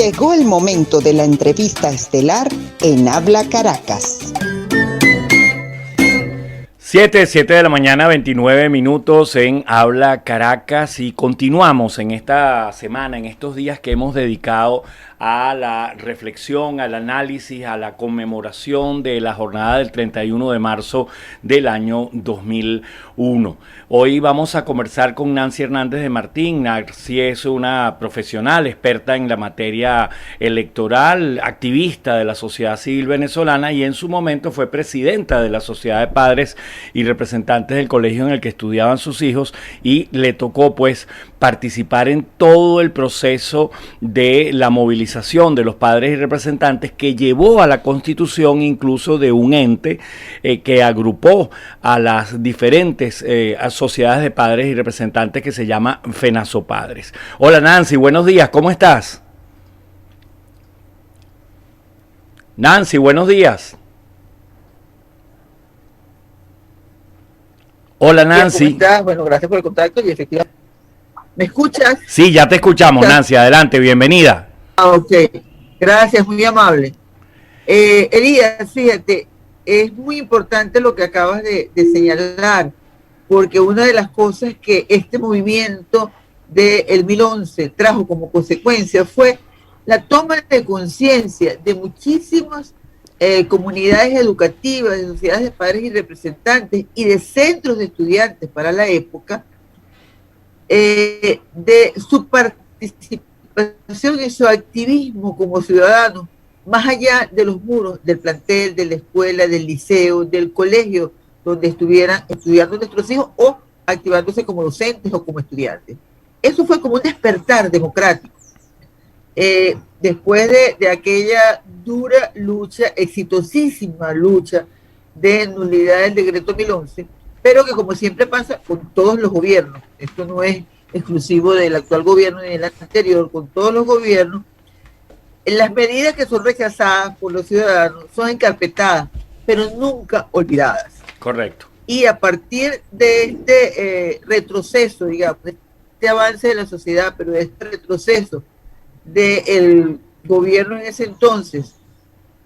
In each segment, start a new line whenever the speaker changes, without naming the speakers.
Llegó el momento de la entrevista estelar en Habla Caracas.
7 de la mañana, 29 minutos en Habla Caracas, y continuamos en esta semana, en estos días que hemos dedicado a la reflexión, al análisis, a la conmemoración de la jornada del 31 de marzo del año 2001. Hoy vamos a conversar con Nancy Hernández de Martín. Nancy es una profesional experta en la materia electoral, activista de la sociedad civil venezolana, y en su momento fue presidenta de la Sociedad de Padres y representantes del colegio en el que estudiaban sus hijos, y le tocó pues participar en todo el proceso de la movilización de los padres y representantes, que llevó a la constitución incluso de un ente que agrupó a las diferentes sociedades de padres y representantes, que se llama FENASOPADRES. Hola Nancy, buenos días, ¿cómo estás? Nancy, buenos días. Hola Nancy.
¿Cómo estás? Bueno, gracias por el contacto y efectivamente. ¿Me escuchas?
Sí, ya te escuchamos, Nancy, adelante, bienvenida.
Ok, gracias, muy amable. Elías, fíjate, es muy importante lo que acabas de señalar, porque una de las cosas que este movimiento del 2011 trajo como consecuencia fue la toma de conciencia de muchísimas comunidades educativas, de sociedades de padres y representantes y de centros de estudiantes para la época, de su participación y su activismo como ciudadanos, más allá de los muros del plantel, de la escuela, del liceo, del colegio, donde estuvieran estudiando nuestros hijos o activándose como docentes o como estudiantes. Eso fue como un despertar democrático. Después de aquella dura lucha, exitosísima lucha de nulidad del decreto 1011, pero que, como siempre pasa con todos los gobiernos, esto no es exclusivo del actual gobierno ni del anterior, con todos los gobiernos, las medidas que son rechazadas por los ciudadanos son encarpetadas, pero nunca olvidadas.
Correcto.
Y a partir de este retroceso, digamos, este avance de la sociedad, pero de este retroceso del gobierno en ese entonces,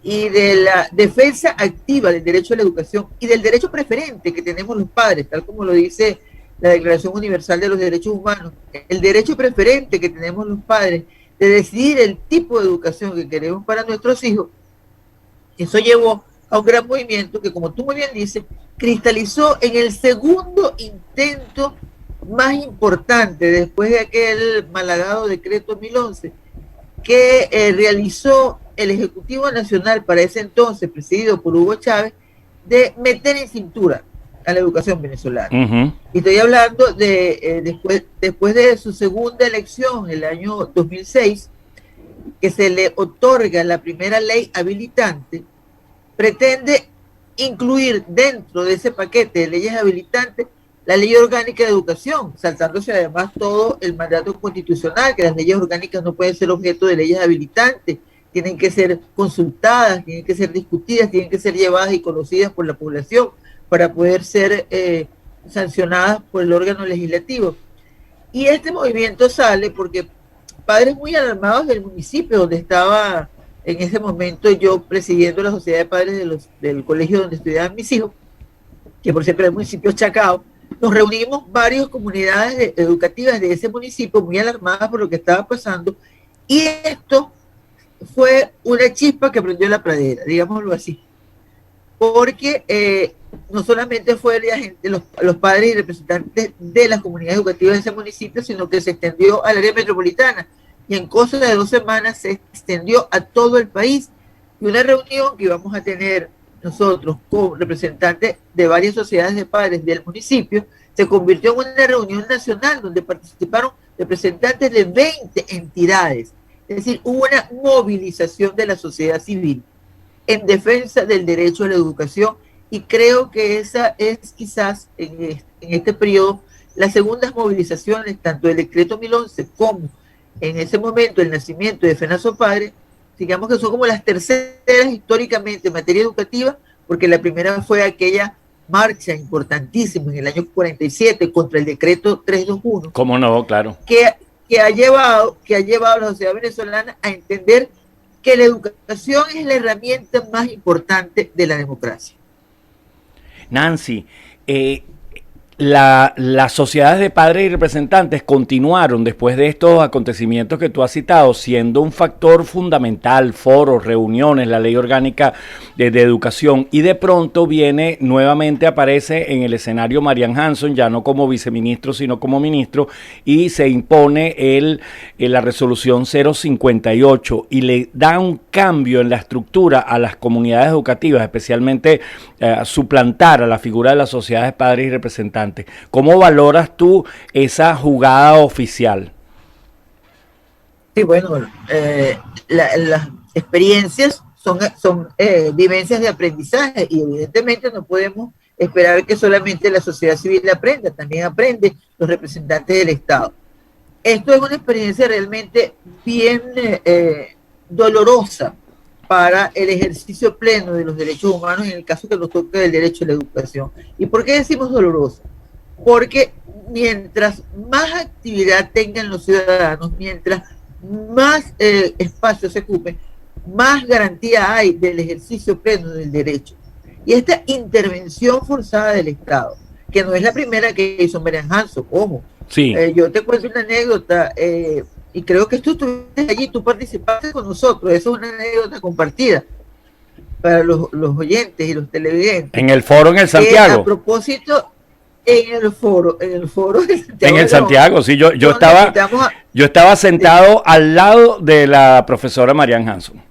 y de la defensa activa del derecho a la educación y del derecho preferente que tenemos los padres, tal como lo dice la Declaración Universal de los Derechos Humanos, el derecho preferente que tenemos los padres de decidir el tipo de educación que queremos para nuestros hijos, eso llevó a un gran movimiento que, como tú muy bien dices, cristalizó en el segundo intento más importante después de aquel malhadado decreto 1011 que realizó el Ejecutivo Nacional para ese entonces, presidido por Hugo Chávez, de meter en cintura a la educación venezolana. Uh-huh. Y estoy hablando de después de su segunda elección, el año 2006, que se le otorga la primera ley habilitante, pretende incluir dentro de ese paquete de leyes habilitantes la ley orgánica de educación, saltándose además todo el mandato constitucional, que las leyes orgánicas no pueden ser objeto de leyes habilitantes, tienen que ser consultadas, tienen que ser discutidas, tienen que ser llevadas y conocidas por la población para poder ser sancionadas por el órgano legislativo. Y este movimiento sale porque padres muy alarmados del municipio donde estaba en ese momento yo presidiendo la sociedad de padres del colegio donde estudiaban mis hijos, que por cierto era el municipio Chacao, nos reunimos varias comunidades educativas de ese municipio muy alarmadas por lo que estaba pasando, y esto fue una chispa que prendió la pradera, digámoslo así, porque no solamente fue la gente, los padres y representantes de las comunidades educativas de ese municipio, sino que se extendió al área metropolitana, y en cosa de 2 semanas se extendió a todo el país, y una reunión que íbamos a tener nosotros con representantes de varias sociedades de padres del municipio, se convirtió en una reunión nacional donde participaron representantes de 20 entidades. Es decir, hubo una movilización de la sociedad civil en defensa del derecho a la educación, y creo que esa es quizás en este periodo las segundas movilizaciones, tanto del decreto 1011 como en ese momento el nacimiento de FENASOPADRES, digamos que son como las terceras históricamente en materia educativa, porque la primera fue aquella marcha importantísima en el año 47 contra el decreto 321.
¿Cómo no? Claro.
Que que ha llevado a la sociedad venezolana a entender que la educación es la herramienta más importante de la democracia.
Nancy, las sociedades de padres y representantes continuaron después de estos acontecimientos que tú has citado, siendo un factor fundamental, foros, reuniones, la ley orgánica de educación, y de pronto viene nuevamente, aparece en el escenario Marian Hanson, ya no como viceministro, sino como ministro, y se impone la resolución 058 y le da un cambio en la estructura a las comunidades educativas, especialmente suplantar a la figura de las sociedades de padres y representantes. ¿Cómo valoras tú esa jugada oficial?
Sí, bueno, las experiencias son vivencias de aprendizaje y evidentemente no podemos esperar que solamente la sociedad civil aprenda, también aprenden los representantes del Estado. Esto es una experiencia realmente bien dolorosa para el ejercicio pleno de los derechos humanos en el caso que nos toque del derecho a la educación. ¿Y por qué decimos dolorosa? Porque mientras más actividad tengan los ciudadanos, mientras más espacio se ocupe, más garantía hay del ejercicio pleno del derecho. Y esta intervención forzada del Estado, que no es la primera que hizo Marian Hanson, ojo,
sí.
Yo te cuento una anécdota, y creo que tú estuviste allí, tú participaste con nosotros, eso es una anécdota compartida para los oyentes y los televidentes.
En el foro en el Santiago.
A propósito, en el foro de Santiago.
En el Santiago, sí, yo estaba sentado al lado de la profesora Marian Hanson.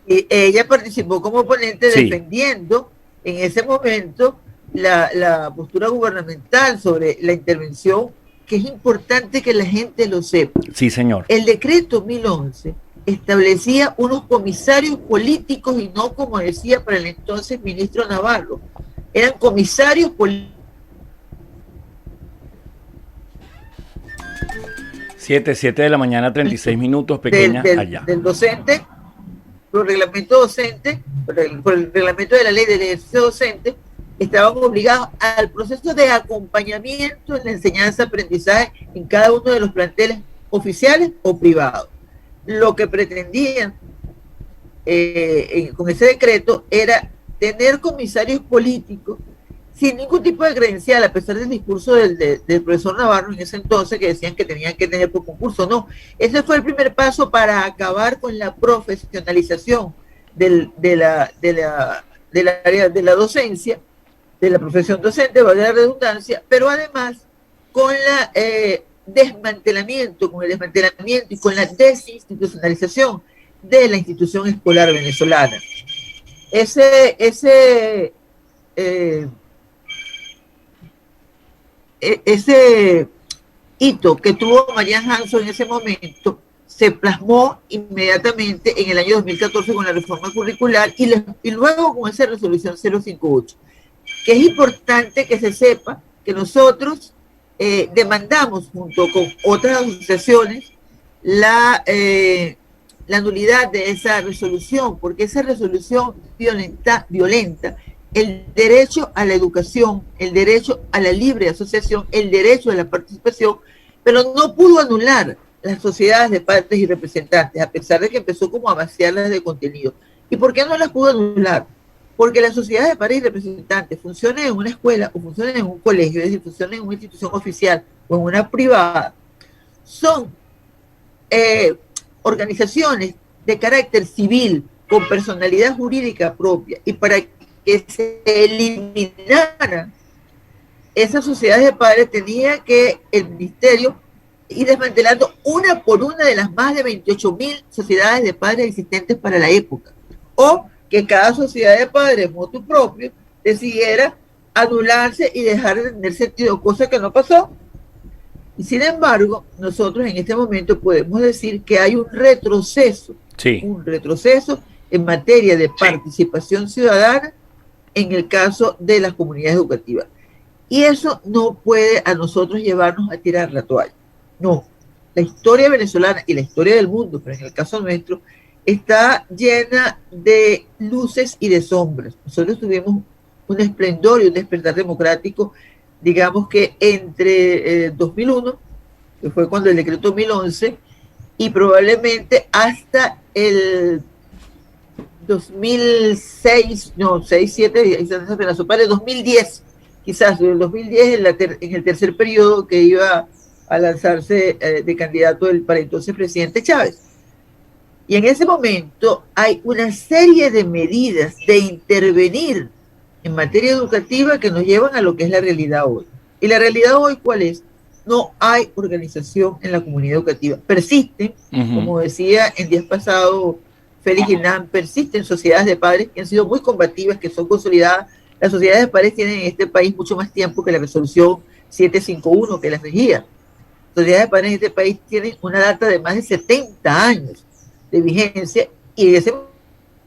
Y ella participó como ponente
sí.
defendiendo en ese momento la postura gubernamental sobre la intervención, que es importante que la gente lo sepa.
Sí, señor.
El decreto 1011 establecía unos comisarios políticos y no, como decía para el entonces ministro Navarro, eran comisarios políticos.
7 de la mañana, 36 minutos, pequeña, allá.
Del docente, por el reglamento docente, por el reglamento de la ley del ejercicio docente, estaban obligados al proceso de acompañamiento en la enseñanza-aprendizaje en cada uno de los planteles oficiales o privados. Lo que pretendían con ese decreto era tener comisarios políticos sin ningún tipo de credencial, a pesar del discurso del profesor Navarro en ese entonces, que decían que tenían que tener por concurso. No, ese fue el primer paso para acabar con la profesionalización de la área de la docencia, de la profesión docente, valga la redundancia, pero además con el desmantelamiento y con la desinstitucionalización de la institución escolar venezolana. Ese hito que tuvo Marian Hanson en ese momento se plasmó inmediatamente en el año 2014 con la reforma curricular y luego con esa resolución 058, que es importante que se sepa que nosotros demandamos junto con otras asociaciones la nulidad de esa resolución, porque esa resolución violenta el derecho a la educación, el derecho a la libre asociación, el derecho a la participación, pero no pudo anular las sociedades de padres y representantes, a pesar de que empezó como a vaciarlas de contenido. ¿Y por qué no las pudo anular? Porque las sociedades de padres y representantes funcionen en una escuela o funcionen en un colegio, es decir, funcionen en una institución oficial o en una privada, son organizaciones de carácter civil, con personalidad jurídica propia, y para que se eliminara esas sociedades de padres tenía que el ministerio ir desmantelando una por una de las más de 28.000 sociedades de padres existentes para la época, o que cada sociedad de padres motu propio decidiera anularse y dejar de tener sentido, cosa que no pasó. Y sin embargo, nosotros en este momento podemos decir que hay un retroceso en materia de participación ciudadana en el caso de las comunidades educativas. Y eso no puede a nosotros llevarnos a tirar la toalla. No, la historia venezolana y la historia del mundo, pero en el caso nuestro, está llena de luces y de sombras. Nosotros tuvimos un esplendor y un despertar democrático, digamos que entre 2001 que fue cuando el decreto 1011, y probablemente hasta el 2006, no, 6, 7, para el 2010, quizás en el 2010, en el tercer periodo que iba a lanzarse de candidato para entonces presidente Chávez. Y en ese momento hay una serie de medidas de intervenir en materia educativa que nos llevan a lo que es la realidad hoy. Y la realidad hoy, ¿cuál es? No hay organización en la comunidad educativa. Persisten, como decía en días pasados Félix Guinán, persisten sociedades de padres que han sido muy combativas, que son consolidadas. Las sociedades de padres tienen en este país mucho más tiempo que la resolución 751 que las regía. Las sociedades de padres en este país tienen una data de más de 70 años de vigencia, y en ese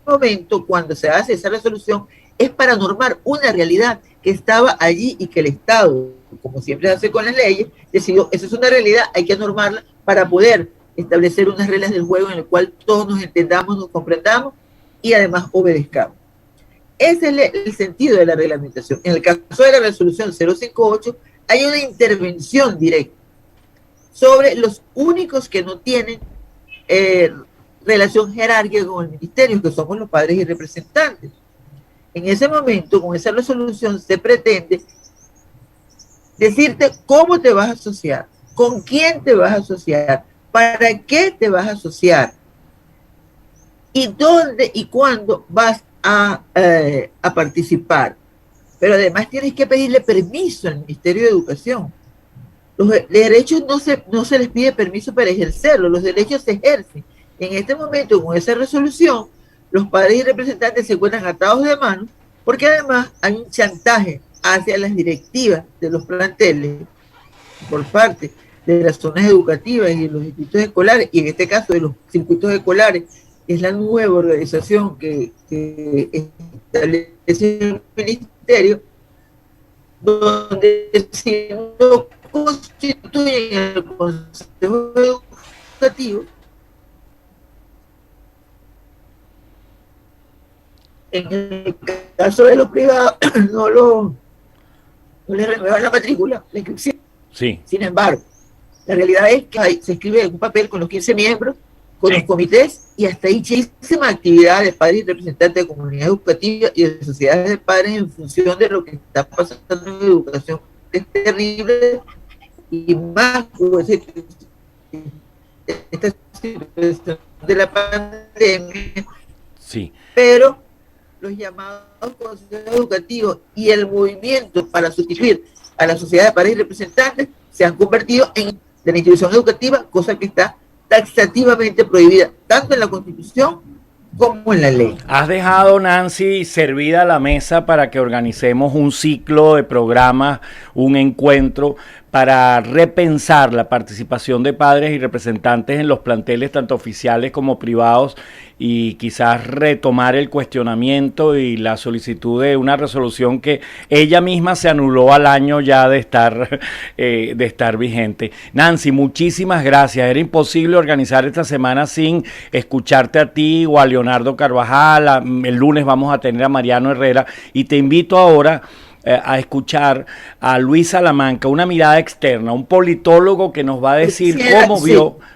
momento, cuando se hace esa resolución, es para normar una realidad que estaba allí y que el Estado, como siempre se hace con las leyes, decidió, esa es una realidad, hay que normarla para poder establecer unas reglas del juego en el cual todos nos entendamos, nos comprendamos y además obedezcamos. Ese es el sentido de la reglamentación. En el caso de la resolución 058, hay una intervención directa sobre los únicos que no tienen relación jerárquica con el ministerio, que somos los padres y representantes. En ese momento, con esa resolución, se pretende decirte cómo te vas a asociar, con quién te vas a asociar, para qué te vas a asociar, y dónde y cuándo vas a participar. Pero además tienes que pedirle permiso al Ministerio de Educación. Los derechos no se les pide permiso para ejercerlo, los derechos se ejercen. En este momento, con esa resolución, los padres y representantes se encuentran atados de manos, porque además hay un chantaje hacia las directivas de los planteles por parte de las zonas educativas y de los institutos escolares, y en este caso de los circuitos escolares, que es la nueva organización que establece el ministerio, donde si no constituyen el Consejo Educativo, en el caso de los privados, no le renuevan la matrícula, la inscripción.
Sí.
Sin embargo, la realidad es que se escribe un papel con los 15 miembros, con los comités, y hasta ahí muchísimas actividades de padres y representantes de comunidades educativas y de sociedades de padres en función de lo que está pasando en educación, que es terrible, y más esta situación de la pandemia.
Sí.
Pero los llamados consejos educativos y el movimiento para sustituir a la sociedad de padres y representantes se han convertido en de la institución educativa, cosa que está taxativamente prohibida tanto en la Constitución como en la ley.
Has dejado, Nancy, servida la mesa para que organicemos un ciclo de programas, un encuentro para repensar la participación de padres y representantes en los planteles tanto oficiales como privados, y quizás retomar el cuestionamiento y la solicitud de una resolución que ella misma se anuló al año ya de estar vigente. Nancy, muchísimas gracias. Era imposible organizar esta semana sin escucharte a ti o a Leonardo Carvajal. El lunes vamos a tener a Mariano Herrera, y te invito ahora a escuchar a Luis Salamanca, una mirada externa, un politólogo que nos va a decir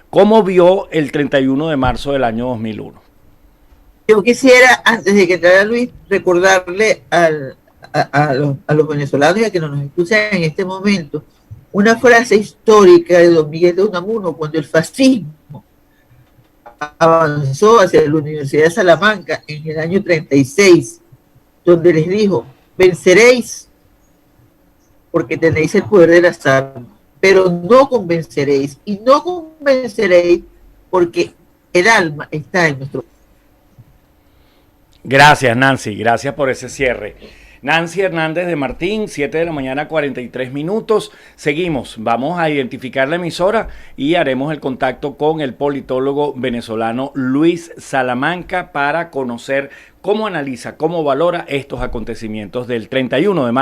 cómo vio el 31 de marzo del año 2001.
Yo quisiera, antes de que entrara Luis, recordarle a los venezolanos y a que nos escuchan en este momento una frase histórica de don Miguel de Unamuno, cuando el fascismo avanzó hacia la Universidad de Salamanca en el año 36, donde les dijo: venceréis porque tenéis el poder de las armas, pero no convenceréis, y no convenceréis porque el alma está en nuestro.
Gracias, Nancy, gracias por ese cierre. Nancy Hernández de Martín, 7 de la mañana, 43 minutos. Seguimos, vamos a identificar la emisora y haremos el contacto con el politólogo venezolano Luis Salamanca para conocer cómo analiza, cómo valora estos acontecimientos del 31 de marzo.